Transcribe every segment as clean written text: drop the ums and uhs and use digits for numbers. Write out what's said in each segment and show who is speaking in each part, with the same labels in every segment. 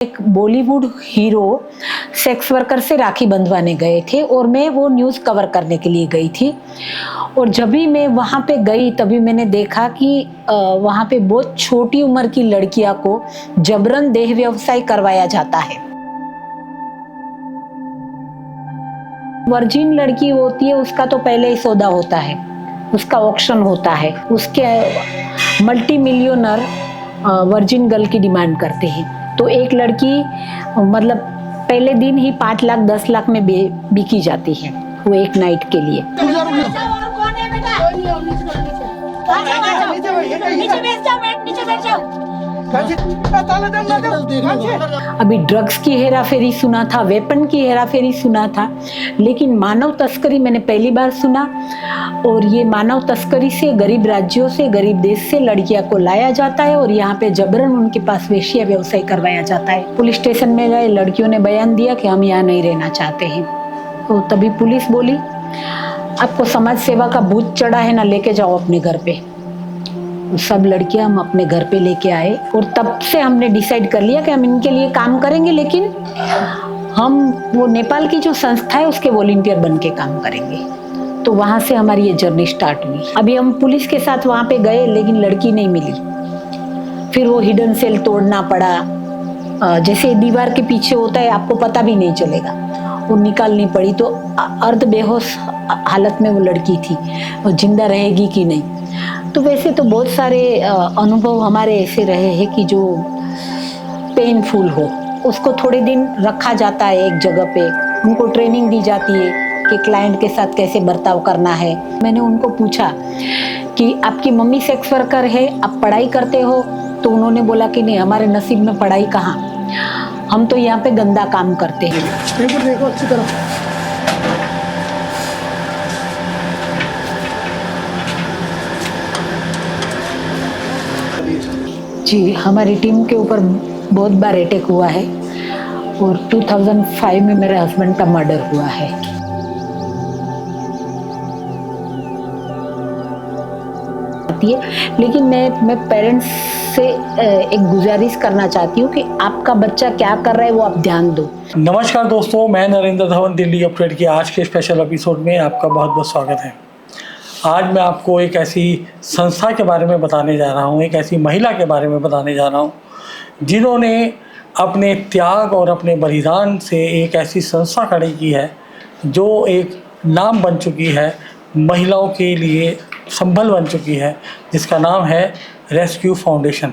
Speaker 1: एक Bollywood hero sex worker से राखी बंधवाने गए थे और मैं वो न्यूज़ कवर करने के लिए गई थी। और जब भी मैं वहाँ पे गई तभी मैंने देखा कि वहाँ पे बहुत छोटी उम्र की लड़कियां को जबरन देह व्यवसाय करवाया जाता है। वर्जिन लड़की होती है उसका तो पहले ही सौदा होता है, उसका ऑक्शन होता है, उसके मल्टी मिलियनर वर्जिन गर्ल की डिमांड करते हैं। तो एक लड़की मतलब पहले दिन ही 5 लाख 10 लाख में बिकी जाती है वो एक नाइट के लिए। अभी ड्रग्स की हेराफेरी सुना था, वेपन की हेराफेरी सुना था, लेकिन मानव तस्करी मैंने पहली बार सुना। और ये मानव तस्करी से गरीब राज्यों से, गरीब देश से लड़कियां को लाया जाता है और यहाँ पे जबरन उनके पास वेश्या व्यवसाय करवाया जाता है। पुलिस स्टेशन में गए, लड़कियों ने बयान दिया कि हम यहाँ नहीं रहना चाहते हैं। तो तभी पुलिस बोली आपको समाज सेवा का भूत चढ़ा है ना, लेके जाओ अपने घर पे। सब लड़कियां हम अपने घर पे लेके आए और तब से हमने डिसाइड कर लिया कि हम इनके लिए काम करेंगे, लेकिन हम वो नेपाल की जो संस्था है उसके वॉलंटियर बन के काम करेंगे। तो वहां से हमारी ये जर्नी स्टार्ट हुई। अभी हम पुलिस के साथ वहां पे गए लेकिन लड़की नहीं मिली। फिर वो हिडन सेल तोड़ना पड़ा, जैसे दीवार के पीछे होता है आपको पता भी नहीं चलेगा, वो निकालनी पड़ी। तो अर्ध बेहोश हालत में वो लड़की थी, वो जिंदा रहेगी कि नहीं। तो वैसे तो बहुत सारे अनुभव हमारे ऐसे रहे हैं कि जो पेनफुल हो, उसको थोड़े दिन रखा जाता है एक जगह पे, उनको ट्रेनिंग दी जाती है कि क्लाइंट के साथ कैसे बर्ताव करना है। मैंने उनको पूछा कि आपकी मम्मी सेक्स वर्कर है, आप पढ़ाई करते हो? तो उन्होंने बोला कि नहीं, हमारे नसीब में पढ़ाई कहाँ, हम तो यहाँ पे गंदा काम करते हैं। देखो अच्छी तरह। जी, हमारी टीम के ऊपर बहुत बार अटैक हुआ है और 2005 में मेरे हस्बैंड का मर्डर हुआ है। लेकिन मैं पेरेंट्स से एक गुजारिश करना चाहती हूँ कि आपका बच्चा क्या कर रहा है वो आप ध्यान दो।
Speaker 2: नमस्कार दोस्तों, मैं नरेंद्र धवन दिल्ली अपडेट की आज के स्पेशल एपिसोड में आपका बहुत बहुत स्वागत है। आज मैं आपको एक ऐसी संस्था के बारे में बताने जा रहा हूँ, एक ऐसी महिला के बारे में बताने जा रहा हूँ जिन्होंने अपने त्याग और अपने बलिदान से एक ऐसी संस्था खड़ी की है जो एक नाम बन चुकी है, महिलाओं के लिए संभल बन चुकी है, जिसका नाम है रेस्क्यू फाउंडेशन।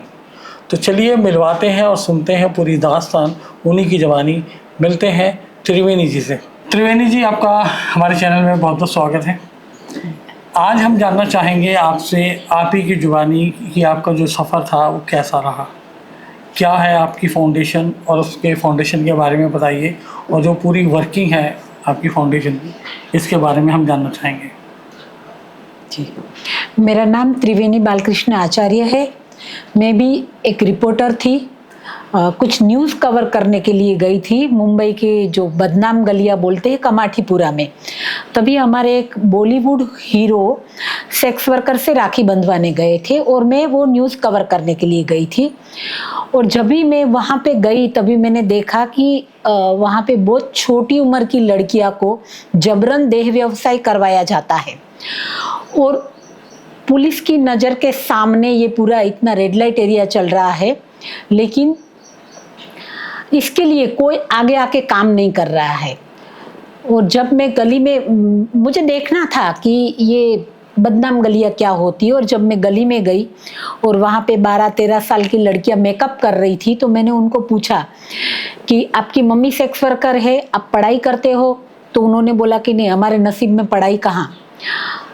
Speaker 2: तो चलिए मिलवाते हैं और सुनते हैं पूरी दास्तान उन्हीं की ज़बानी। मिलते हैं त्रिवेणी जी से। त्रिवेणी जी, आपका हमारे चैनल में बहुत बहुत स्वागत है। आज हम जानना चाहेंगे आपसे, आप ही की जुबानी, कि आपका जो सफ़र था वो कैसा रहा, क्या है आपकी फाउंडेशन, और उसके फाउंडेशन के बारे में बताइए, और जो पूरी वर्किंग है आपकी फाउंडेशन की, इसके बारे में हम जानना चाहेंगे।
Speaker 1: जी, मेरा नाम त्रिवेणी बालकृष्ण आचार्य है। मैं भी एक रिपोर्टर थी, कुछ न्यूज़ कवर करने के लिए गई थी मुंबई के जो बदनाम गलियां बोलते हैं कमाठीपुरा में। तभी हमारे एक बॉलीवुड हीरो सेक्स वर्कर से राखी बंधवाने गए थे और मैं वो न्यूज़ कवर करने के लिए गई थी। और जब भी मैं वहाँ पे गई तभी मैंने देखा कि वहाँ पे बहुत छोटी उम्र की लड़कियां को जबरन देह व्यवसाय करवाया जाता है। और पुलिस की नज़र के सामने ये पूरा इतना रेड लाइट एरिया चल रहा है, लेकिन इसके लिए कोई आगे आके काम नहीं कर रहा है। और जब मैं गली में, मुझे देखना था कि ये बदनाम गलियां क्या होती है, और जब मैं गली में गई और वहाँ पे 12-13 साल की लड़कियां मेकअप कर रही थी, तो मैंने उनको पूछा कि आपकी मम्मी सेक्स वर्कर है, आप पढ़ाई करते हो? तो उन्होंने बोला कि नहीं, हमारे नसीब में पढ़ाई कहाँ,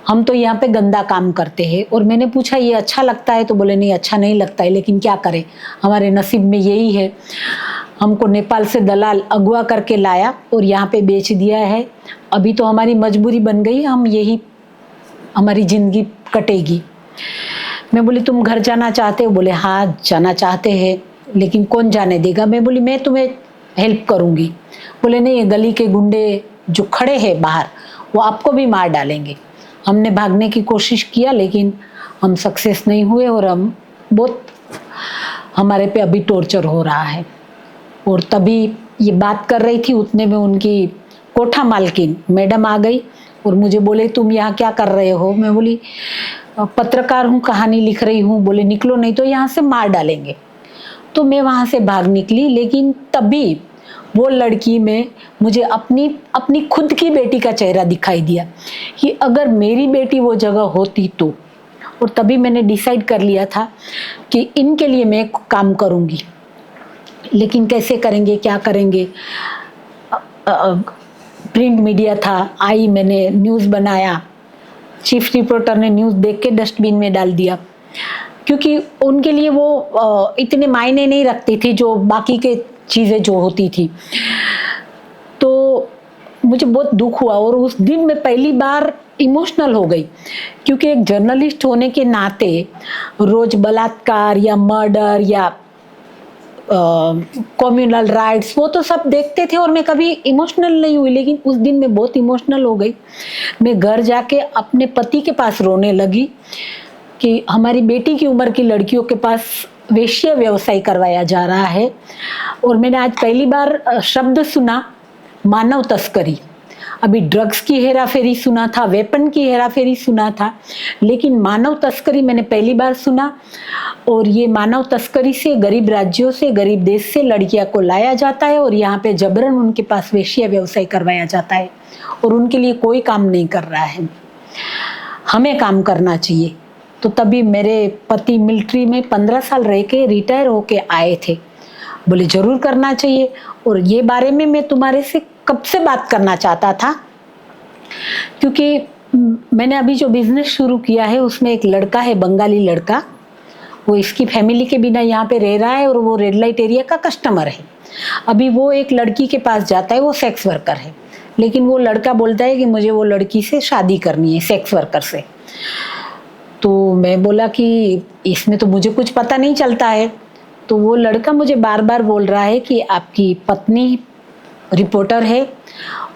Speaker 1: हम तो यहाँ पे गंदा काम करते हैं। और मैंने पूछा ये अच्छा लगता है? तो बोले नहीं, अच्छा नहीं लगता है, लेकिन क्या करें, हमारे नसीब में यही है। हमको नेपाल से दलाल अगवा करके लाया और यहाँ पे बेच दिया है। अभी तो हमारी मजबूरी बन गई, हम यही हमारी ज़िंदगी कटेगी। मैं बोली तुम घर जाना चाहते हो? बोले हाँ जाना चाहते हैं, लेकिन कौन जाने देगा? मैं बोली मैं तुम्हें हेल्प करूँगी। बोले नहीं, ये गली के गुंडे जो खड़े हैं बाहर वो आपको भी मार डालेंगे। हमने भागने की कोशिश किया लेकिन हम सक्सेस नहीं हुए और हम बहुत, हमारे पे अभी टॉर्चर हो रहा है। और तभी ये बात कर रही थी, उतने में उनकी कोठा मालकिन मैडम आ गई और मुझे बोले तुम यहाँ क्या कर रहे हो? मैं बोली पत्रकार हूँ, कहानी लिख रही हूँ। बोले निकलो नहीं तो यहाँ से मार डालेंगे। तो मैं वहाँ से भाग निकली, लेकिन तभी वो लड़की में मुझे अपनी अपनी खुद की बेटी का चेहरा दिखाई दिया कि अगर मेरी बेटी वो जगह होती तो। और तभी मैंने डिसाइड कर लिया था कि इनके लिए मैं काम करूँगी, लेकिन कैसे करेंगे, क्या करेंगे। प्रिंट मीडिया था, आई, मैंने न्यूज़ बनाया, चीफ रिपोर्टर ने न्यूज़ देख के डस्टबिन में डाल दिया, क्योंकि उनके लिए वो इतने मायने नहीं रखती थी जो बाकी के चीज़ें जो होती थी। तो मुझे बहुत दुख हुआ और उस दिन मैं पहली बार इमोशनल हो गई, क्योंकि एक जर्नलिस्ट होने के नाते रोज बलात्कार या मर्डर या कम्युनल राइट्स वो तो सब देखते थे और मैं कभी इमोशनल नहीं हुई, लेकिन उस दिन मैं बहुत इमोशनल हो गई। मैं घर जाके अपने पति के पास रोने लगी कि हमारी बेटी की उम्र की लड़कियों के पास वेश्या व्यवसाय करवाया जा रहा है। और मैंने आज पहली बार शब्द सुना मानव तस्करी। अभी ड्रग्स की हेराफेरी सुना था, वेपन की हेराफेरी सुना था, लेकिन मानव तस्करी मैंने पहली बार सुना। और ये मानव तस्करी से गरीब राज्यों से, गरीब देश से लड़कियां को लाया जाता है और यहाँ पे जबरन उनके पास वेश्या व्यवसाय करवाया जाता है और उनके लिए कोई काम नहीं कर रहा है। हमें काम करना चाहिए। तो तभी मेरे पति मिलिट्री में 15 साल रह के रिटायर होके आए थे। बोले जरूर करना चाहिए, और ये बारे में मैं तुम्हारे से कब से बात करना चाहता था, क्योंकि मैंने अभी जो बिजनेस शुरू किया है उसमें एक लड़का है, बंगाली लड़का, वो इसकी फैमिली के बिना यहाँ पे रह रहा है और वो रेड लाइट एरिया का कस्टमर है। अभी वो एक लड़की के पास जाता है, वो सेक्स वर्कर है, लेकिन वो लड़का बोलता है कि मुझे वो लड़की से शादी करनी है, सेक्स वर्कर से। तो मैं बोला कि इसमें तो मुझे कुछ पता नहीं चलता है। तो वो लड़का मुझे बार बार बोल रहा है कि आपकी पत्नी रिपोर्टर है,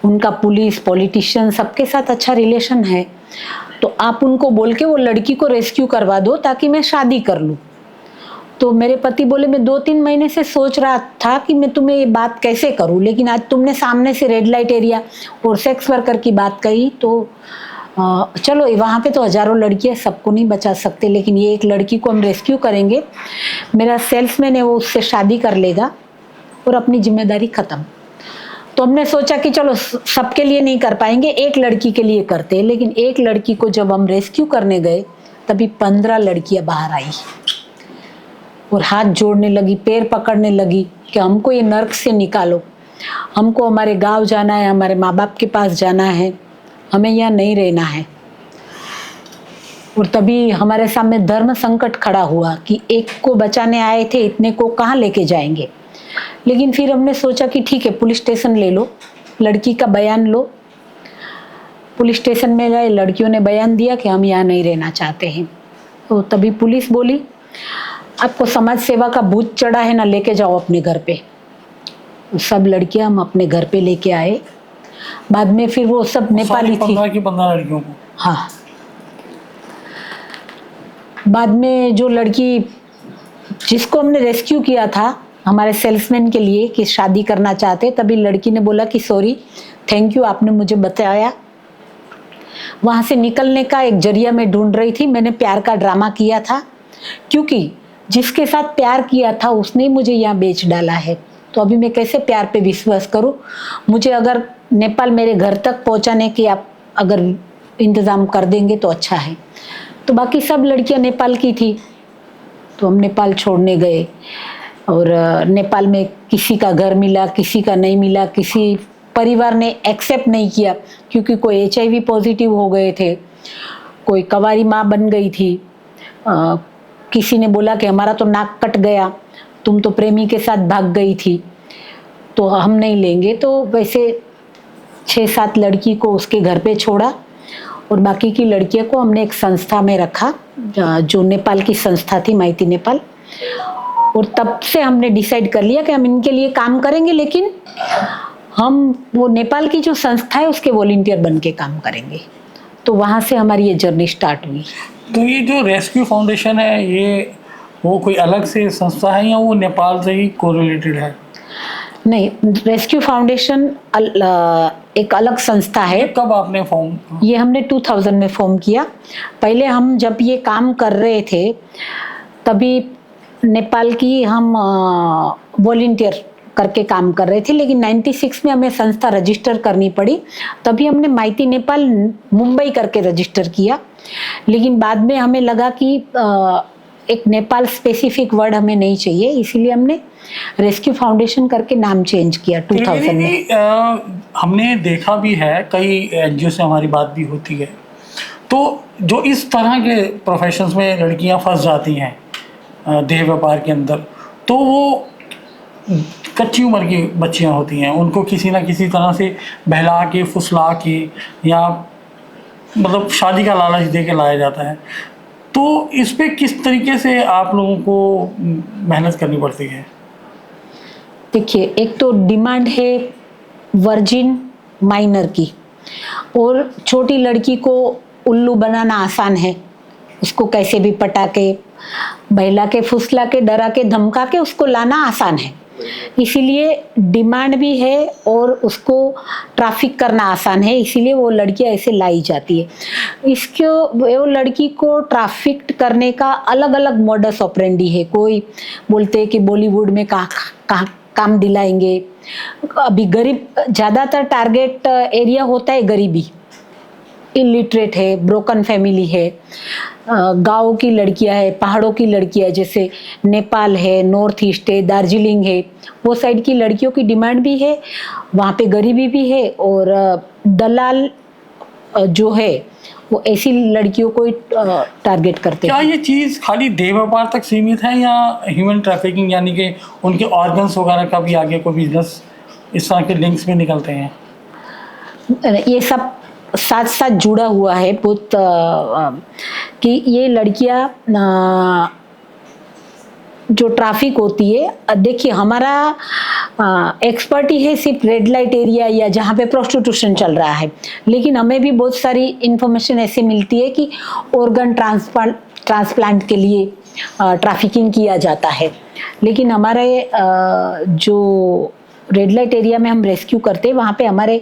Speaker 1: उनका पुलिस, पॉलिटिशियन सबके साथ अच्छा रिलेशन है, तो आप उनको बोल के वो लड़की को रेस्क्यू करवा दो ताकि मैं शादी कर लूँ। तो मेरे पति बोले मैं 2-3 महीने से सोच रहा था कि मैं तुम्हें ये बात कैसे करूँ, लेकिन आज तुमने सामने से रेड लाइट एरिया और सेक्स वर्कर की बात कही तो चलो, वहाँ पे तो हजारों लड़कियाँ, सबको नहीं बचा सकते, लेकिन ये एक लड़की को हम रेस्क्यू करेंगे। मेरा सेल्समैन है, वो उससे शादी कर लेगा और अपनी जिम्मेदारी खत्म। तो हमने सोचा कि चलो सबके लिए नहीं कर पाएंगे, एक लड़की के लिए करते हैं। लेकिन एक लड़की को जब हम रेस्क्यू करने गए तभी 15 लड़कियां बाहर आई और हाथ जोड़ने लगी, पैर पकड़ने लगी कि हमको ये नर्क से निकालो, हमको हमारे गांव जाना है, हमारे माँ बाप के पास जाना है, हमें यहाँ नहीं रहना है। और तभी हमारे सामने धर्म संकट खड़ा हुआ कि एक को बचाने आए थे, इतने को कहाँ लेके जाएंगे। लेकिन फिर हमने सोचा कि ठीक है, पुलिस स्टेशन ले लो, लड़की का बयान लो। पुलिस स्टेशन में गए, लड़कियों ने बयान दिया कि हम यहाँ नहीं रहना चाहते हैं। तो तभी पुलिस बोली आपको समाज सेवा का भूत चढ़ा है ना, लेके जाओ अपने घर पे। सब लड़कियां हम अपने घर पे लेके आए। बाद में फिर वो सब नेपाली थी।
Speaker 2: 15 की 15 लड़कियों को।
Speaker 1: हाँ, बाद में जो लड़की जिसको हमने रेस्क्यू किया था हमारे सेल्समैन के लिए कि शादी करना चाहते, तभी लड़की ने बोला कि सॉरी, थैंक यू, आपने मुझे बताया। वहाँ से निकलने का एक जरिया मैं ढूंढ रही थी। मैंने प्यार का ड्रामा किया था, क्योंकि जिसके साथ प्यार किया था उसने मुझे यहाँ बेच डाला है। तो अभी मैं कैसे प्यार पे विश्वास करूँ? मुझे अगर नेपाल मेरे घर तक पहुँचाने की आप अगर इंतज़ाम कर देंगे तो अच्छा है। तो बाकी सब लड़कियाँ नेपाल की थी, तो हम नेपाल छोड़ने गए। और नेपाल में किसी का घर मिला, किसी का नहीं मिला, किसी परिवार ने एक्सेप्ट नहीं किया, क्योंकि कोई HIV पॉजिटिव हो गए थे, कोई कवारी माँ बन गई थी, किसी ने बोला कि हमारा तो नाक कट गया, तुम तो प्रेमी के साथ भाग गई थी, तो हम नहीं लेंगे। तो वैसे 6-7 लड़की को उसके घर पे छोड़ा और बाकी की लड़कियों को हमने एक संस्था में रखा, जो नेपाल की संस्था थी, माइती नेपाल। और तब से हमने डिसाइड कर लिया कि हम इनके लिए काम करेंगे, लेकिन हम वो नेपाल की जो संस्था है उसके वॉलंटियर बन के काम करेंगे। तो वहाँ से हमारी ये जर्नी स्टार्ट हुई।
Speaker 2: तो ये जो रेस्क्यू फाउंडेशन है, ये वो कोई अलग से संस्था है या वो नेपाल से ही कोरिलेटेड है?
Speaker 1: नहीं, रेस्क्यू फाउंडेशन एक अलग संस्था है।
Speaker 2: ये कब आपने फॉर्म?
Speaker 1: ये हमने 2000 में फॉर्म किया। पहले हम जब ये काम कर रहे थे तभी नेपाल की हम वॉलंटियर करके काम कर रहे थे, लेकिन 96 में हमें संस्था रजिस्टर करनी पड़ी, तभी हमने माइती नेपाल मुंबई करके रजिस्टर किया। लेकिन बाद में हमें लगा कि एक नेपाल स्पेसिफिक वर्ड हमें नहीं चाहिए, इसीलिए हमने रेस्क्यू फाउंडेशन करके नाम चेंज किया 2000 में।
Speaker 2: हमने देखा भी है, कई एनजीओ से हमारी बात भी होती है, तो जो इस तरह के प्रोफेशंस में लड़कियां फंस जाती हैं देह व्यापार के अंदर, तो वो कच्ची उम्र की बच्चियां होती हैं, उनको किसी ना किसी तरह से बहला के फुसला के या मतलब शादी का लालच दे के लाया जाता है। तो इस पे किस तरीके से आप लोगों को मेहनत करनी पड़ती है?
Speaker 1: देखिए, एक तो डिमांड है वर्जिन माइनर की, और छोटी लड़की को उल्लू बनाना आसान है, उसको कैसे भी पटा के बहला के फुसला के डरा के धमका के उसको लाना आसान है, इसीलिए डिमांड भी है और उसको ट्रैफिक करना आसान है, इसीलिए वो लड़कियां ऐसे लाई जाती है। इसको वो लड़की को ट्रैफिक करने का अलग अलग मॉडस ऑपरेंडी है। कोई बोलते हैं कि बॉलीवुड में काम दिलाएंगे। अभी गरीब ज़्यादातर टारगेट एरिया होता है, गरीबी, इलिटरेट है, ब्रोकन फैमिली है, गाँव की लड़कियां है, पहाड़ों की लड़कियां, जैसे नेपाल है, नॉर्थ ईस्ट है, दार्जिलिंग है, वो साइड की लड़कियों की डिमांड भी है, वहाँ पे गरीबी भी है, और दलाल जो है वो ऐसी लड़कियों को टारगेट करते हैं।
Speaker 2: क्या ये चीज़ खाली देह व्यापार तक सीमित है या ह्यूमन ट्रैफिकिंग यानी कि उनके ऑर्गन्स वगैरह का भी आगे कोई बिजनेस इस तरह के लिंक्स में निकलते हैं?
Speaker 1: ये सब साथ साथ जुड़ा हुआ है बहुत, कि ये लड़कियां जो ट्रैफिक होती है, देखिए हमारा एक्सपर्टी है सिर्फ रेड लाइट एरिया या जहाँ पे प्रोस्टिट्यूशन चल रहा है, लेकिन हमें भी बहुत सारी इंफॉर्मेशन ऐसे मिलती है कि ऑर्गन ट्रांसप्लांट के लिए ट्रैफिकिंग किया जाता है। लेकिन हमारे जो रेड लाइट एरिया में हम रेस्क्यू करते हैं, वहाँ पे हमारे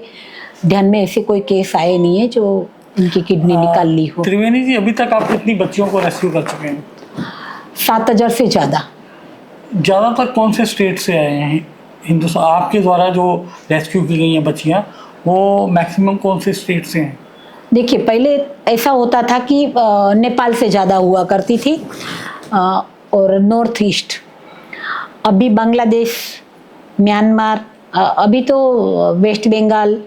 Speaker 1: ध्यान में ऐसे कोई केस आए नहीं है जो उनकी किडनी निकाल ली हो।
Speaker 2: त्रिवेणी जी, अभी तक आप कितनी बच्चियों को रेस्क्यू कर चुके हैं?
Speaker 1: 7000 से ज़्यादा।
Speaker 2: ज़्यादातर कौन से स्टेट से आए हैं हिंदुस्तान? आपके द्वारा जो रेस्क्यू की गई हैं बच्चियाँ, वो मैक्सिमम कौन से स्टेट से हैं?
Speaker 1: देखिए, पहले ऐसा होता था कि नेपाल से ज़्यादा हुआ करती थी, और नॉर्थ ईस्ट, अभी बांग्लादेश, म्यांमार, अभी तो वेस्ट बंगाल,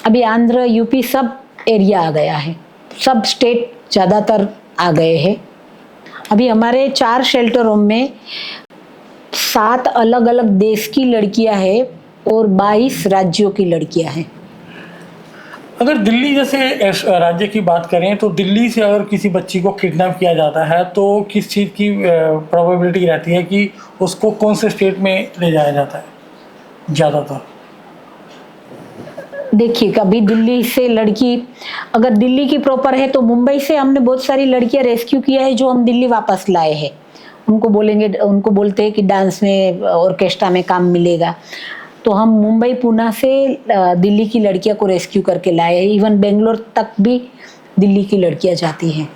Speaker 1: अभी आंध्र, यूपी, सब एरिया आ गया है, सब स्टेट ज़्यादातर आ गए हैं। अभी हमारे 4 शेल्टर होम में 7 अलग अलग देश की लड़कियां हैं और 22 राज्यों की लड़कियां हैं।
Speaker 2: अगर दिल्ली जैसे राज्य की बात करें, तो दिल्ली से अगर किसी बच्ची को किडनैप किया जाता है तो किस चीज़ की प्रोबेबिलिटी रहती है कि उसको कौन से स्टेट में ले जाया जाता है ज़्यादातर?
Speaker 1: देखिए, कभी दिल्ली से लड़की अगर दिल्ली की प्रॉपर है तो मुंबई से हमने बहुत सारी लड़कियां रेस्क्यू किया है जो हम दिल्ली वापस लाए हैं। उनको बोलते हैं कि डांस में, ऑर्केस्ट्रा में काम मिलेगा, तो हम मुंबई, पुणे से दिल्ली की लड़कियों को रेस्क्यू करके लाए हैं। इवन बेंगलोर तक भी दिल्ली की लड़कियां जाती हैं।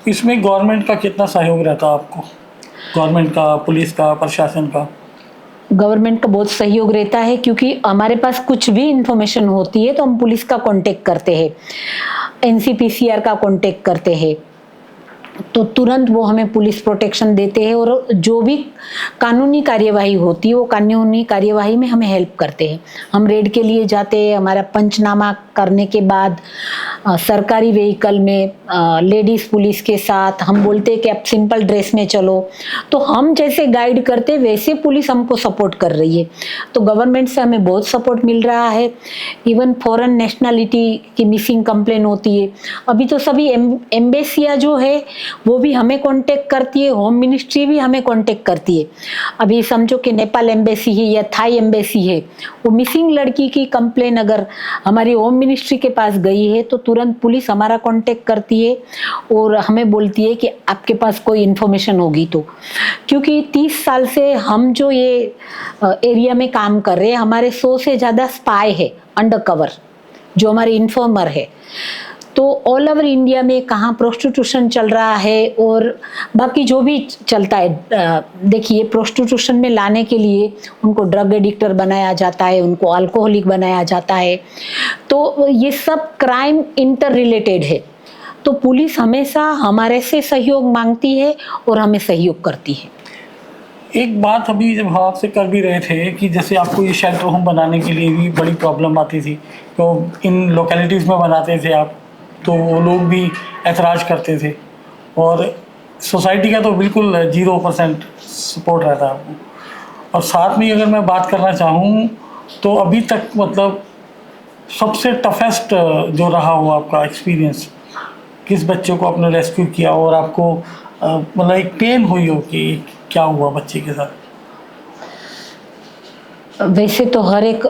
Speaker 2: इसमें गवर्नमेंट का कितना सहयोग रहता है आपको? गवर्नमेंट का, पुलिस का, प्रशासन का?
Speaker 1: गवर्नमेंट का बहुत सहयोग रहता है, क्योंकि हमारे पास कुछ भी इंफॉर्मेशन होती है तो हम पुलिस का कांटेक्ट करते हैं, एनसीपीसीआर का कांटेक्ट करते हैं, तो तुरंत वो हमें पुलिस प्रोटेक्शन देते हैं, और जो भी कानूनी कार्यवाही होती है वो कानूनी कार्यवाही में हमें हेल्प करते हैं। हम रेड के लिए जाते हैं, हमारा पंचनामा करने के बाद सरकारी व्हीकल में लेडीज़ पुलिस के साथ हम बोलते हैं कि आप सिंपल ड्रेस में चलो, तो हम जैसे गाइड करते वैसे पुलिस हमको सपोर्ट कर रही है। तो गवर्नमेंट से हमें बहुत सपोर्ट मिल रहा है। इवन फॉरेन नेशनलिटी की मिसिंग कंप्लेन होती है, अभी तो सभी एम्बेसियाँ जो है वो भी हमें कांटेक्ट करती है, होम मिनिस्ट्री भी हमें कांटेक्ट करती है। अभी समझो कि नेपाल एम्बेसी है या थाई एम्बेसी है, वो मिसिंग लड़की की कंप्लेन अगर हमारी होम मिनिस्ट्री के पास गई है तो तुरंत पुलिस हमारा कांटेक्ट करती है और हमें बोलती है कि आपके पास कोई इन्फॉर्मेशन होगी तो, क्योंकि 30 साल से हम जो ये एरिया में काम कर रहे हैं, हमारे 100 से ज़्यादा स्पाई है अंडर कवर, जो हमारे इन्फॉर्मर है। तो ऑल ओवर इंडिया में कहाँ प्रोस्टिट्यूशन चल रहा है और बाकी जो भी चलता है, देखिए प्रोस्टिट्यूशन में लाने के लिए उनको ड्रग एडिक्टर बनाया जाता है, उनको अल्कोहलिक बनाया जाता है, तो ये सब क्राइम इंटर रिलेटेड है। तो पुलिस हमेशा हमारे से सहयोग मांगती है और हमें सहयोग करती है।
Speaker 2: एक बात अभी जब हम आपसे कर भी रहे थे कि जैसे आपको ये शेल्टर होम बनाने के लिए भी बड़ी प्रॉब्लम आती थी, तो इन लोकेलिटीज़ में बनाते थे आप, तो वो लोग भी ऐतराज़ करते थे और सोसाइटी का तो बिल्कुल 0% सपोर्ट रहता है। और साथ में अगर मैं बात करना चाहूँ तो अभी तक मतलब सबसे टफेस्ट जो रहा हो आपका एक्सपीरियंस, किस बच्चे को आपने रेस्क्यू किया और आपको मतलब एक पेन हुई हो कि क्या हुआ बच्चे के साथ?
Speaker 1: वैसे तो हर एक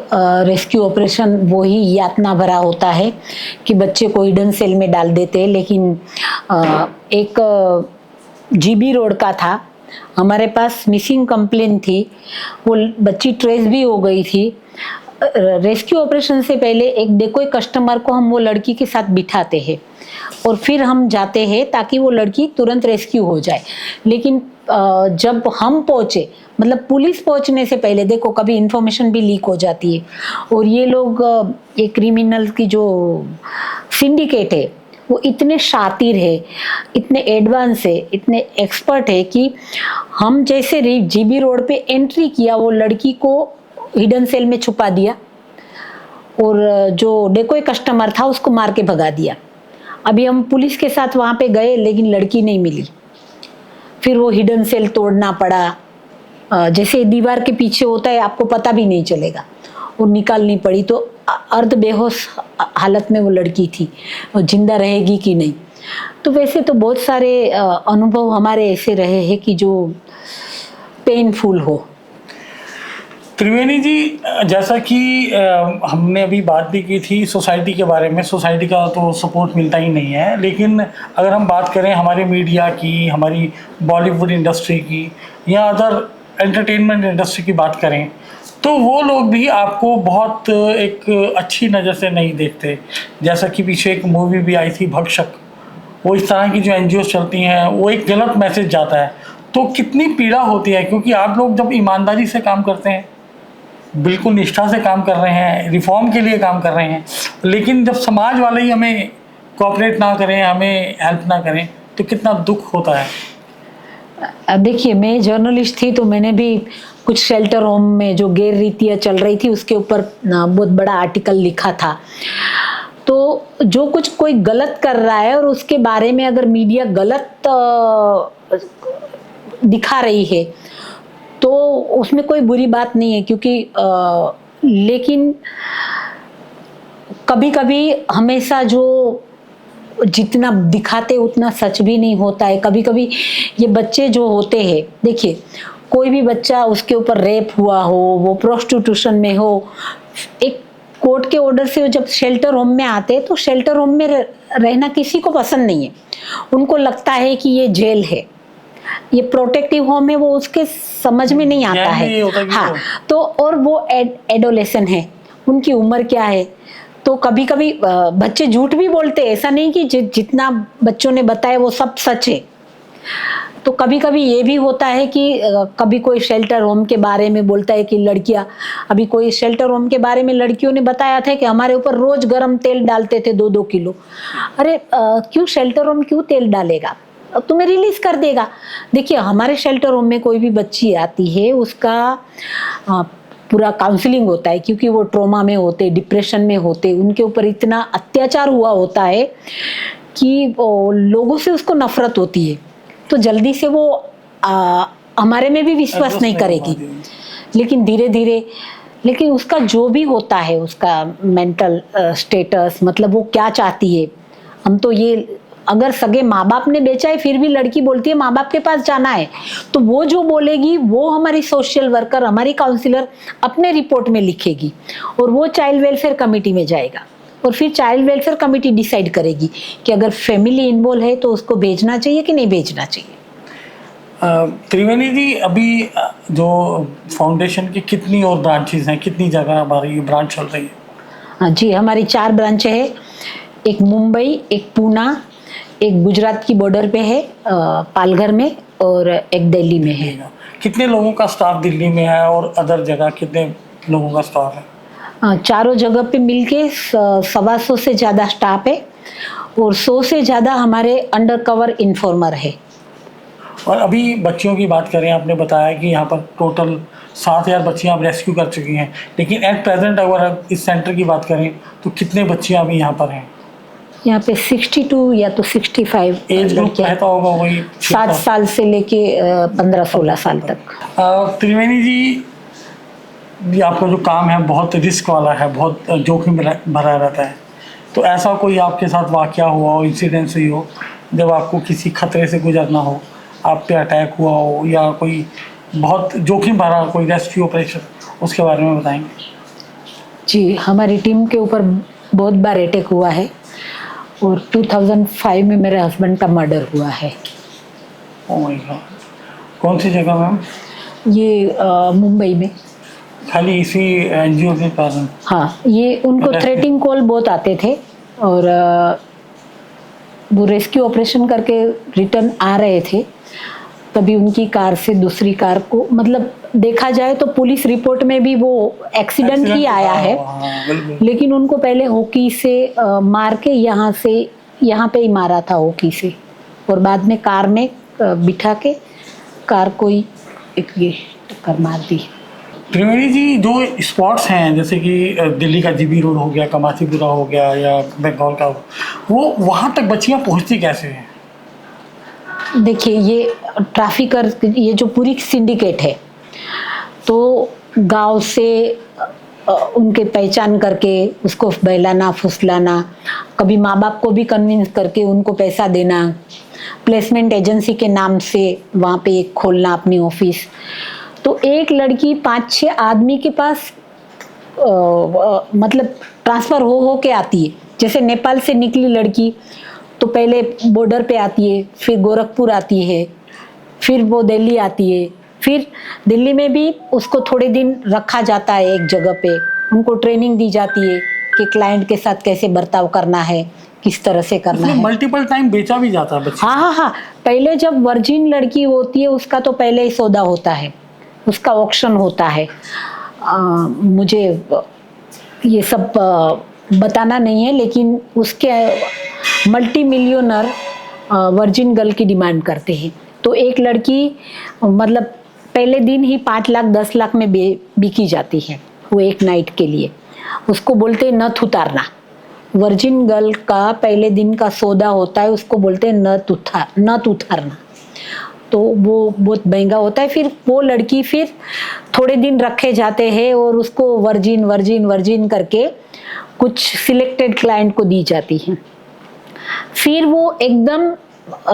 Speaker 1: रेस्क्यू ऑपरेशन वो ही यातना भरा होता है कि बच्चे को हिडन सेल में डाल देते हैं, लेकिन एक जीबी रोड का था, हमारे पास मिसिंग कंप्लेन थी, वो बच्ची ट्रेस भी हो गई थी। रेस्क्यू ऑपरेशन से पहले एक डेकोय कस्टमर को हम वो लड़की के साथ बिठाते हैं और फिर हम जाते हैं ताकि वो लड़की तुरंत रेस्क्यू हो जाए। लेकिन जब हम पहुँचे, मतलब पुलिस पहुंचने से पहले, देखो कभी इंफॉर्मेशन भी लीक हो जाती है और ये लोग, ये क्रिमिनल की जो सिंडिकेट है वो इतने शातिर है, इतने एडवांस है, इतने एक्सपर्ट है कि हम जैसे जीबी रोड पे एंट्री किया, वो लड़की को हिडन सेल में छुपा दिया और जो डेकोय कस्टमर था उसको मार के भगा दिया। अभी हम पुलिस के साथ वहाँ पे गए लेकिन लड़की नहीं मिली, फिर वो हिडन सेल तोड़ना पड़ा, जैसे दीवार के पीछे होता है आपको पता भी नहीं चलेगा, वो निकालनी पड़ी। तो अर्ध बेहोश हालत में वो लड़की थी, वो जिंदा रहेगी कि नहीं। तो वैसे तो बहुत सारे अनुभव हमारे ऐसे रहे हैं कि जो पेनफुल हो।
Speaker 2: त्रिवेणी जी, जैसा कि हमने अभी बात भी की थी सोसाइटी के बारे में, सोसाइटी का तो सपोर्ट मिलता ही नहीं है, लेकिन अगर हम बात करें हमारे मीडिया की, हमारी बॉलीवुड इंडस्ट्री की या अदर एंटरटेनमेंट इंडस्ट्री की बात करें, तो वो लोग भी आपको बहुत एक अच्छी नज़र से नहीं देखते। जैसा कि पीछे एक मूवी भी आई थी भक्षक, वो इस तरह की जो NGOs चलती हैं वो एक गलत मैसेज जाता है, तो कितनी पीड़ा होती है, क्योंकि आप लोग जब ईमानदारी से काम करते हैं, बिल्कुल निष्ठा से काम कर रहे हैं, रिफॉर्म के लिए काम कर रहे हैं, लेकिन जब समाज वाले ही हमें कोऑपरेट ना करें, हमें हेल्प ना करें, तो कितना दुख होता है।
Speaker 1: देखिए, मैं जर्नलिस्ट थी तो मैंने भी कुछ शेल्टर होम में जो गैर रीतियाँ चल रही थी उसके ऊपर बहुत बड़ा आर्टिकल लिखा था। तो जो कुछ कोई गलत कर रहा है और उसके बारे में अगर मीडिया गलत दिखा रही है तो उसमें कोई बुरी बात नहीं है, क्योंकि लेकिन कभी कभी हमेशा जो जितना दिखाते उतना सच भी नहीं होता है। कभी कभी ये बच्चे जो होते हैं, देखिए कोई भी बच्चा, उसके ऊपर रेप हुआ हो, वो प्रोस्टिट्यूशन में हो, एक कोर्ट के ऑर्डर से जब शेल्टर होम में आते हैं तो शेल्टर होम में रहना किसी को पसंद नहीं है। उनको लगता है कि ये जेल है, ये प्रोटेक्टिव होम है, वो उसके समझ में नहीं आता है। हाँ, तो और वो एडोलेसेंट है, उनकी उम्र क्या है, तो कभी कभी बच्चे झूठ भी बोलते हैं। ऐसा नहीं कि जितना बच्चों ने बताया वो सब सच है। तो कभी कभी ये भी होता है कि कभी कोई शेल्टर होम के बारे में बोलता है कि लड़कियां, अभी कोई शेल्टर होम के बारे में लड़कियों ने बताया था कि हमारे ऊपर रोज गर्म तेल डालते थे 2-2 किलो। अरे क्यों शेल्टर होम क्यों तेल डालेगा, तुम्हें रिलीज कर देगा। देखिए, हमारे शेल्टर होम में कोई भी बच्ची आती है उसका पूरा काउंसलिंग होता है, क्योंकि वो ट्रॉमा में होते, डिप्रेशन में होते, उनके ऊपर इतना अत्याचार हुआ होता है कि लोगों से उसको नफरत होती है, तो जल्दी से वो हमारे में भी विश्वास नहीं करेगी। लेकिन धीरे धीरे, लेकिन उसका जो भी होता है, उसका मेंटल स्टेटस, मतलब वो क्या चाहती है, हम तो ये, अगर सगे माँ बाप ने बेचा है फिर भी लड़की बोलती है माँ बाप के पास जाना है, तो वो जो बोलेगी वो हमारी सोशल वर्कर, हमारी काउंसलर अपने रिपोर्ट में लिखेगी और वो चाइल्ड वेलफेयर कमेटी में जाएगा और फिर चाइल्ड वेलफेयर कमेटी डिसाइड करेगी कि अगर फैमिली इन्वॉल्व है तो उसको भेजना चाहिए कि नहीं भेजना चाहिए।
Speaker 2: त्रिवेणी जी, अभी जो फाउंडेशन की कितनी और ब्रांचेस हैं, कितनी जगह हमारी ब्रांच चल रही है?
Speaker 1: हाँ जी, हमारी 4 ब्रांचें हैं, एक मुंबई, एक पूना, एक गुजरात की बॉर्डर पे है पालघर में, और एक दिल्ली में है।
Speaker 2: कितने लोगों का स्टाफ दिल्ली में है और अदर जगह कितने लोगों का स्टाफ है?
Speaker 1: चारों जगह पे मिलके 125 से ज़्यादा स्टाफ है और 100 से ज़्यादा हमारे अंडर कवर इन्फॉर्मर है।
Speaker 2: और अभी बच्चियों की बात करें, आपने बताया कि यहाँ पर टोटल 7,000 बच्चियाँ आप रेस्क्यू कर चुकी हैं, लेकिन एट प्रेजेंट अगर आप इस सेंटर की बात करें तो कितने बच्चियाँ अभी यहाँ पर हैं? यहाँ
Speaker 1: पे 62 या तो 65
Speaker 2: एज ग्रुप रहता होगा वही
Speaker 1: 7 साल से लेके 15-16 साल तक।
Speaker 2: त्रिवेणी जी, ये आपका जो काम है बहुत रिस्क वाला है, बहुत जोखिम भरा रहता है, तो ऐसा कोई आपके साथ वाकया हुआ हो, इंसिडेंस हुई हो जब आपको किसी खतरे से गुजरना हो, आप पे अटैक हुआ हो या कोई बहुत जोखिम भरा कोई रेस्क्यू ऑपरेशन, उसके बारे में बताएंगे?
Speaker 1: जी, हमारी टीम के ऊपर बहुत बार अटैक हुआ है और 2005 में मेरे हस्बैंड का मर्डर हुआ है।
Speaker 2: ओह माय गॉड, कौन सी जगह मैम?
Speaker 1: ये मुंबई में।
Speaker 2: खाली इसी एनजीओ के कारण?
Speaker 1: हाँ, ये उनको थ्रेटिंग कॉल बहुत आते थे और वो रेस्क्यू ऑपरेशन करके रिटर्न आ रहे थे, तभी उनकी कार से दूसरी कार को, मतलब देखा जाए तो पुलिस रिपोर्ट में भी वो एक्सीडेंट ही आया है, लेकिन उनको पहले हॉकी से मार के यहाँ पे ही मारा था हॉकी से, और बाद में कार में बिठा के कार को ही ये टक्कर मार दी।
Speaker 2: त्रिवेणी जी, जो स्पॉट्स हैं जैसे कि दिल्ली का जीबी रोड हो गया, कमासीपुरा हो गया या बंगाल का, वो वहाँ तक बच्चियाँ पहुँचती कैसे हैं?
Speaker 1: देखिए, ये ट्रैफिकर, ये जो पूरी सिंडिकेट है, तो गांव से उनके पहचान करके उसको बहलाना फुसलाना, कभी माँ बाप को भी कन्विंस करके उनको पैसा देना, प्लेसमेंट एजेंसी के नाम से वहाँ पे एक खोलना अपनी ऑफिस, तो एक लड़की 5-6 आदमी के पास मतलब ट्रांसफ़र हो के आती है। जैसे नेपाल से निकली लड़की तो पहले बॉर्डर पे आती है, फिर गोरखपुर आती है, फिर वो दिल्ली आती है, फिर दिल्ली में भी उसको थोड़े दिन रखा जाता है एक जगह पे, उनको ट्रेनिंग दी जाती है कि क्लाइंट के साथ कैसे बर्ताव करना है, किस तरह से करना है।
Speaker 2: मल्टीपल टाइम बेचा भी जाता है बच्चे?
Speaker 1: हाँ, पहले जब वर्जिन लड़की होती है उसका तो पहले ही सौदा होता है, उसका ऑक्शन होता है। मुझे ये सब बताना नहीं है, लेकिन उसके मल्टी मिलियनर वर्जिन गर्ल की डिमांड करते हैं। तो एक लड़की मतलब पहले दिन ही 5 लाख 10 लाख में बिकी जाती है वो एक नाइट के लिए। उसको बोलते हैं नथ उतारना। वर्जिन गर्ल का पहले दिन का सौदा होता है, उसको बोलते हैं नथ उतारना। तो वो बहुत महंगा होता है। फिर वो लड़की फिर थोड़े दिन रखे जाते हैं और उसको वर्जिन करके कुछ सिलेक्टेड क्लाइंट को दी जाती है। फिर वो एकदम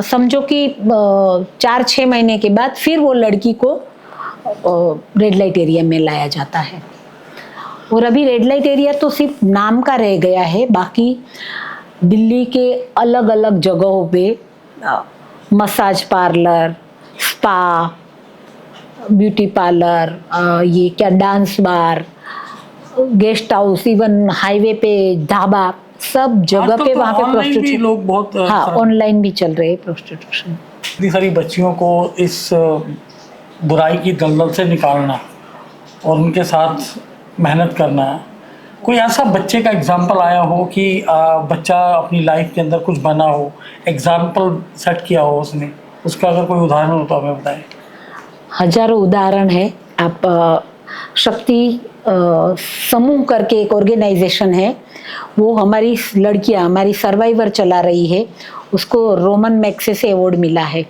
Speaker 1: समझो कि 4-6 महीने के बाद फिर वो लड़की को रेड लाइट एरिया में लाया जाता है। और अभी रेड लाइट एरिया तो सिर्फ नाम का रह गया है, बाकी दिल्ली के अलग अलग जगहों पे massage parlour, spa, beauty parlour, ये क्या dance bar, guest house, even highway पे ढाबा, सब जगह पे वहाँ पे प्रोस्टिट्यूशन
Speaker 2: लोग बहुत
Speaker 1: हाँ ऑनलाइन भी चल रहे हैं प्रोस्टिट्यूशन।
Speaker 2: इतनी सारी बच्चियों को इस बुराई की दलदल से निकालना और उनके साथ मेहनत करना, कोई ऐसा बच्चे का एग्जाम्पल आया हो कि बच्चा अपनी लाइफ के अंदर कुछ बना हो, एग्जाम्पल सेट किया हो उसने, उसका अगर कोई उदाहरण हो तो हमें बताएं।
Speaker 1: हजारों उदाहरण है। आप शक्ति समूह करके एक ऑर्गेनाइजेशन है, वो हमारी लड़कियां, हमारी सर्वाइवर चला रही है, उसको रोमन मैग्सेसे अवार्ड मिला है।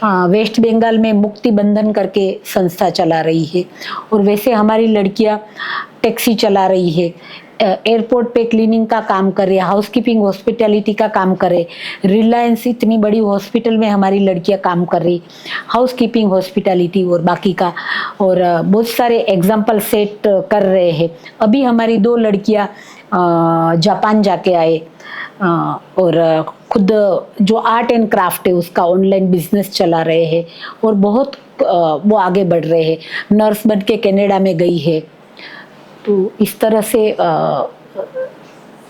Speaker 1: वेस्ट बंगाल में मुक्ति बंधन करके संस्था चला रही है। और वैसे हमारी लड़कियां टैक्सी चला रही है, एयरपोर्ट पे क्लीनिंग का काम कर रही है, हाउसकीपिंग हॉस्पिटैलिटी का काम कर रहे, रिलायंस इतनी बड़ी हॉस्पिटल में हमारी लड़कियां काम कर रही, हाउसकीपिंग हॉस्पिटैलिटी और बाकी का, और बहुत सारे एग्जाम्पल सेट कर रहे हैं। अभी हमारी 2 लड़कियां जापान जाके आए, और खुद जो आर्ट एंड क्राफ्ट है उसका ऑनलाइन बिजनेस चला रहे हैं और बहुत वो आगे बढ़ रहे हैं। नर्स बन के कनाडा में गई है। तो इस तरह से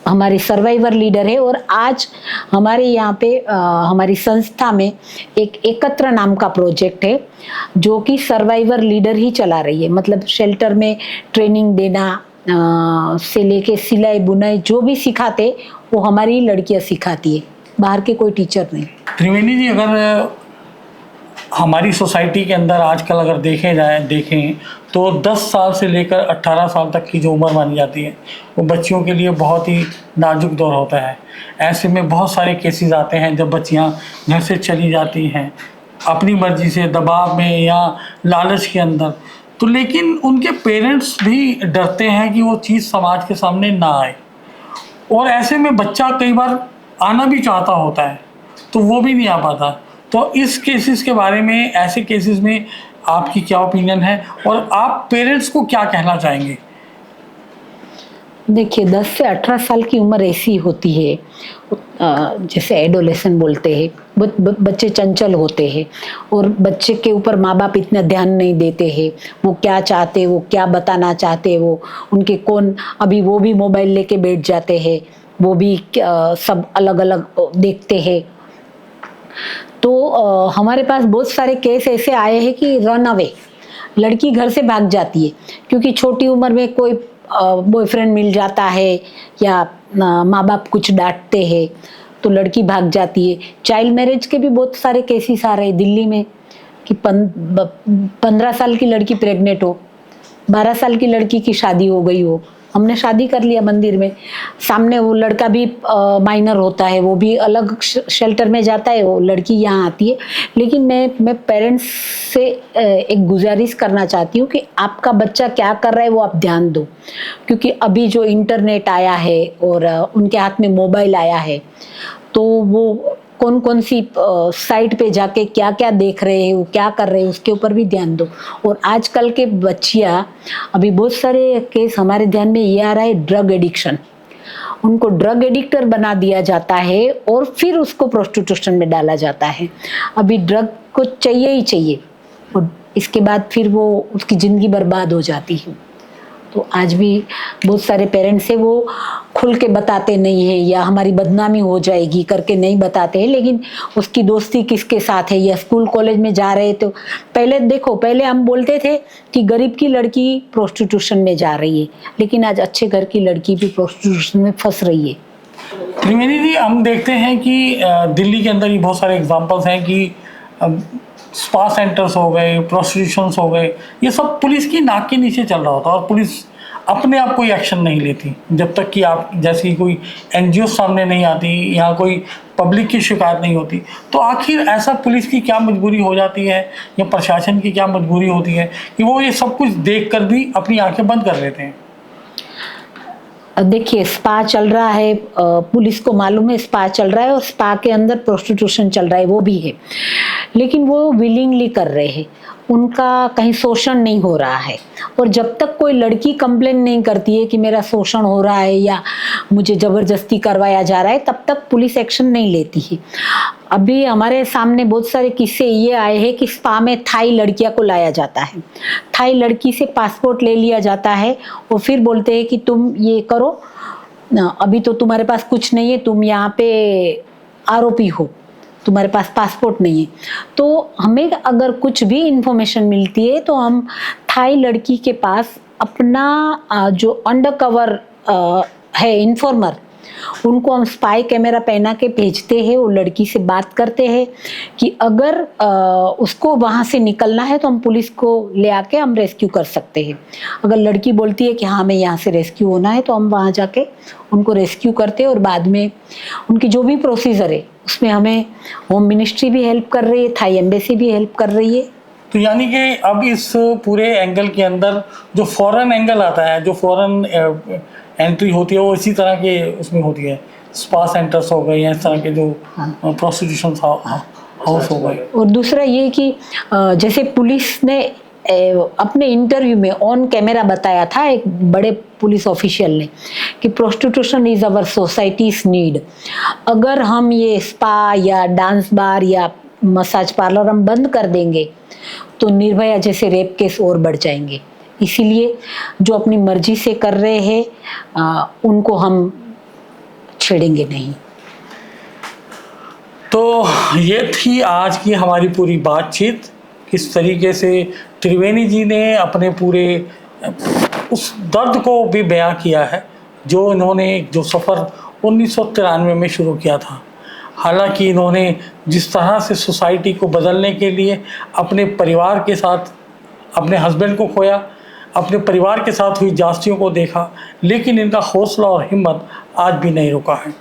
Speaker 1: हमारी सर्वाइवर लीडर है। और आज हमारे यहाँ पे हमारी संस्था में एक एकत्र नाम का प्रोजेक्ट है जो कि सर्वाइवर लीडर ही चला रही है। मतलब शेल्टर में ट्रेनिंग देना से लेके सिलाई बुनाई जो भी सिखाते वो हमारी ही लड़कियाँ सिखाती है, बाहर के कोई टीचर नहीं।
Speaker 2: त्रिवेणी जी, अगर हमारी सोसाइटी के अंदर आजकल अगर देखें तो 10 साल से लेकर 18 साल तक की जो उम्र मानी जाती है वो बच्चियों के लिए बहुत ही नाजुक दौर होता है। ऐसे में बहुत सारे केसेस आते हैं जब बच्चियां घर से चली जाती हैं अपनी मर्जी से, दबाव में या लालच के अंदर। तो लेकिन उनके पेरेंट्स भी डरते हैं कि वो चीज़ समाज के सामने ना आए, और ऐसे में बच्चा कई बार आना भी चाहता होता है तो वो भी नहीं आ पाता। तो इस केसेस के बारे में, ऐसे केसेस में आपकी क्या ओपिनियन है और आप पेरेंट्स को क्या कहना चाहेंगे?
Speaker 1: देखिए, 10 से 18 साल की उम्र ऐसी होती है, जैसे एडोलेसेंट बोलते हैं, बच्चे चंचल होते हैं और बच्चे के ऊपर माँ बाप इतना ध्यान नहीं देते हैं। वो क्या चाहते, वो क्या बताना चाहते, वो उनके कौन, अभी वो भी मोबाइल लेके बैठ जाते हैं, वो भी सब अलग अलग देखते हैं। तो हमारे पास बहुत सारे केस ऐसे आए हैं कि रन अवे, लड़की घर से भाग जाती है क्योंकि छोटी उम्र में कोई बॉयफ्रेंड मिल जाता है या माँ बाप कुछ डांटते हैं तो लड़की भाग जाती है। चाइल्ड मैरिज के भी बहुत सारे केसेस आ रहे हैं दिल्ली में कि 15 साल की लड़की प्रेग्नेंट हो, 12 साल की लड़की की शादी हो गई हो, हमने शादी कर लिया मंदिर में, सामने वो लड़का भी माइनर होता है, वो भी अलग शेल्टर में जाता है, वो लड़की यहाँ आती है। लेकिन मैं पेरेंट्स से एक गुजारिश करना चाहती हूँ कि आपका बच्चा क्या कर रहा है वो आप ध्यान दो, क्योंकि अभी जो इंटरनेट आया है और उनके हाथ में मोबाइल आया है तो वो कौन कौन सी साइट पे जाके क्या क्या देख रहे हैं, वो क्या कर रहे हैं, उसके ऊपर भी ध्यान दो। और आजकल के बच्चियाँ, अभी बहुत सारे केस हमारे ध्यान में ये आ रहा है, ड्रग एडिक्शन, उनको ड्रग एडिक्टर बना दिया जाता है और फिर उसको प्रोस्टिट्यूशन में डाला जाता है। अभी ड्रग को चाहिए ही चाहिए और इसके बाद फिर वो उसकी ज़िंदगी बर्बाद हो जाती है। तो आज भी बहुत सारे पेरेंट्स है वो खुल के बताते नहीं है या हमारी बदनामी हो जाएगी करके नहीं बताते हैं, लेकिन उसकी दोस्ती किसके साथ है या स्कूल कॉलेज में जा रहे तो पहले देखो, पहले हम बोलते थे कि गरीब की लड़की प्रोस्टिट्यूशन में जा रही है, लेकिन आज अच्छे घर की लड़की भी प्रोस्टिट्यूशन में फंस रही है।
Speaker 2: त्रिवेणी जी, हम देखते हैं कि दिल्ली के अंदर ही बहुत सारे एग्जाम्पल्स हैं कि स्पा सेंटर्स हो गए, प्रोस्टिट्यूशंस हो गए, ये सब पुलिस की नाक के नीचे चल रहा होता है और पुलिस अपने आप कोई एक्शन नहीं लेती जब तक कि आप जैसी कोई एनजीओ सामने नहीं आती या कोई पब्लिक की शिकायत नहीं होती। तो आखिर ऐसा पुलिस की क्या मजबूरी हो जाती है या प्रशासन की क्या मजबूरी होती है कि वो ये सब कुछ देखकर भी अपनी आंखें बंद कर लेते हैं?
Speaker 1: देखिए, स्पा चल रहा है, पुलिस को मालूम है स्पा चल रहा है और स्पा के अंदर प्रोस्टिट्यूशन चल रहा है, वो भी है, लेकिन वो विलिंगली कर रहे हैं, उनका कहीं शोषण नहीं हो रहा है। और जब तक कोई लड़की कंप्लेन नहीं करती है कि मेरा शोषण हो रहा है या मुझे ज़बरदस्ती करवाया जा रहा है, तब तक पुलिस एक्शन नहीं लेती है। अभी हमारे सामने बहुत सारे किस्से ये आए हैं कि स्पा में थाई लड़कियां को लाया जाता है, थाई लड़की से पासपोर्ट ले लिया जाता है और फिर बोलते हैं कि तुम ये करो, अभी तो तुम्हारे पास कुछ नहीं है, तुम यहाँ पे आरोपी हो, तुम्हारे पास पासपोर्ट नहीं है। तो हमें अगर कुछ भी इंफॉर्मेशन मिलती है तो हम थाई लड़की के पास अपना जो अंडर कवर है इन्फॉर्मर, उनको हम स्पाई कैमरा पहना के भेजते हैं, वो लड़की से बात करते हैं कि अगर उसको वहाँ से निकलना है तो हम पुलिस को ले आके हम रेस्क्यू कर सकते हैं। अगर लड़की बोलती है कि हाँ हमें यहाँ से रेस्क्यू होना है तो हम वहाँ जाके उनको रेस्क्यू करते हैं और बाद में उनकी जो भी प्रोसीजर है उसमें हमें होम मिनिस्ट्री भी हेल्प कर रही है, थाई एम्बेसी भी हेल्प कर रही है।
Speaker 2: तो यानी कि अब इस पूरे एंगल के अंदर जो फॉरेन एंगल आता है, जो फॉरेन एंट्री होती है, वो इसी तरह के उसमें होती है, स्पा सेंटर्स हो गए या इस तरह के जो प्रोस्टिट्यूशन हाउस हो गए।
Speaker 1: और दूसरा ये कि जैसे पुलिस ने अपने इंटरव्यू में ऑन कैमरा बताया था एक बड़े पुलिस ऑफिशियल ने कि prostitution is our societies need. अगर हम ये स्पा या डांस बार या मसाज पार्लर हम बंद कर देंगे तो निर्भया जैसे रेप केस और बढ़ जाएंगे। इसीलिए जो अपनी मर्जी से कर रहे हैं उनको हम छेड़ेंगे नहीं।
Speaker 2: तो ये थी आज की हमारी पूरी बातचीत। किस तरीके से त्रिवेणी जी ने अपने पूरे उस दर्द को भी बयां किया है जो इन्होंने जो सफ़र 1993 में शुरू किया था। हालांकि इन्होंने जिस तरह से सोसाइटी को बदलने के लिए अपने परिवार के साथ अपने हस्बैंड को खोया, अपने परिवार के साथ हुई जास्तियों को देखा, लेकिन इनका हौसला और हिम्मत आज भी नहीं रुका है।